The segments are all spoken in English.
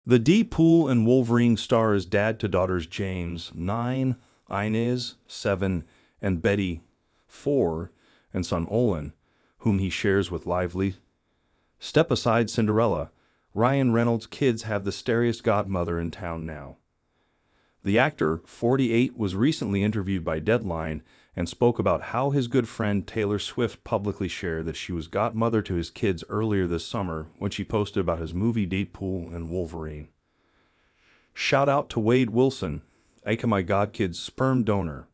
The Deadpool and Wolverine star is dad to daughters James, 9, Inez, 7, and Betty, 4, and son Olin, whom he shares with Lively. Step aside Cinderella. Ryan Reynolds' kids have the scariest godmother in town now. The actor, 48, was recently interviewed by Deadline and spoke about how his good friend Taylor Swift publicly shared that she was godmother to his kids earlier this summer when she posted about his movie Deadpool and Wolverine. Shout out to Wade Wilson, aka my godkid's sperm donor.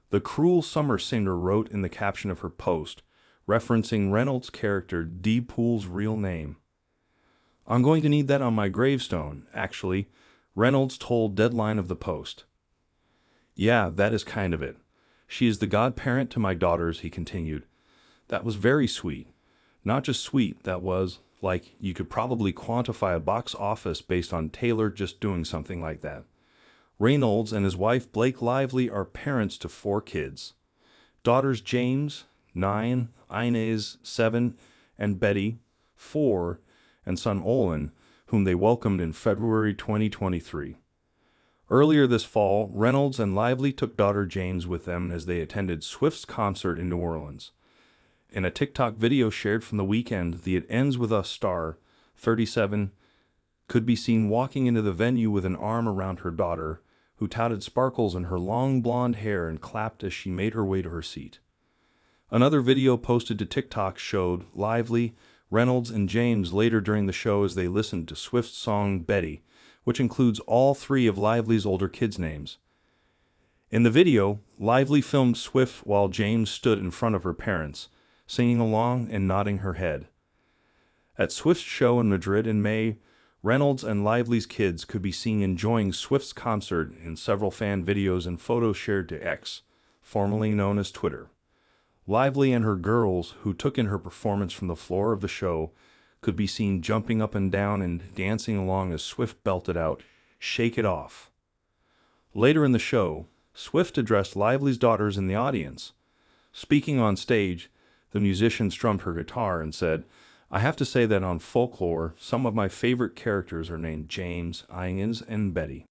The cruel summer singer wrote in the caption of her post, referencing Reynolds' character Deadpool's real name. I'm going to need that on my gravestone, actually, Reynolds told Deadline of the post. Yeah, that is kind of it. She is the godparent to my daughters, he continued. That was very sweet. Not just sweet, that was, like, you could probably quantify a box office based on Taylor just doing something like that. Reynolds and his wife Blake Lively are parents to 4 kids. Daughters James, 9, Inez, 7, and Betty, 4, and son Olin, whom they welcomed in February 2023. Earlier this fall, Reynolds and Lively took daughter James with them as they attended Swift's concert in New Orleans. In a TikTok video shared from the weekend, the It Ends With Us star, 37, could be seen walking into the venue with an arm around her daughter, who touted sparkles in her long blonde hair and clapped as she made her way to her seat. Another video posted to TikTok showed Lively, Reynolds, and James later during the show as they listened to Swift's song Betty, which includes all 3 of Lively's older kids' names. In the video, Lively filmed Swift while James stood in front of her parents, singing along and nodding her head. At Swift's show in Madrid in May, Reynolds and Lively's kids could be seen enjoying Swift's concert in several fan videos and photos shared to X, formerly known as Twitter. Lively and her girls, who took in her performance from the floor of the show, could be seen jumping up and down and dancing along as Swift belted out, "Shake It Off." Later in the show, Swift addressed Lively's daughters in the audience. Speaking on stage, the musician strummed her guitar and said, "I have to say that on Folklore, some of my favorite characters are named James, Inez, and Betty.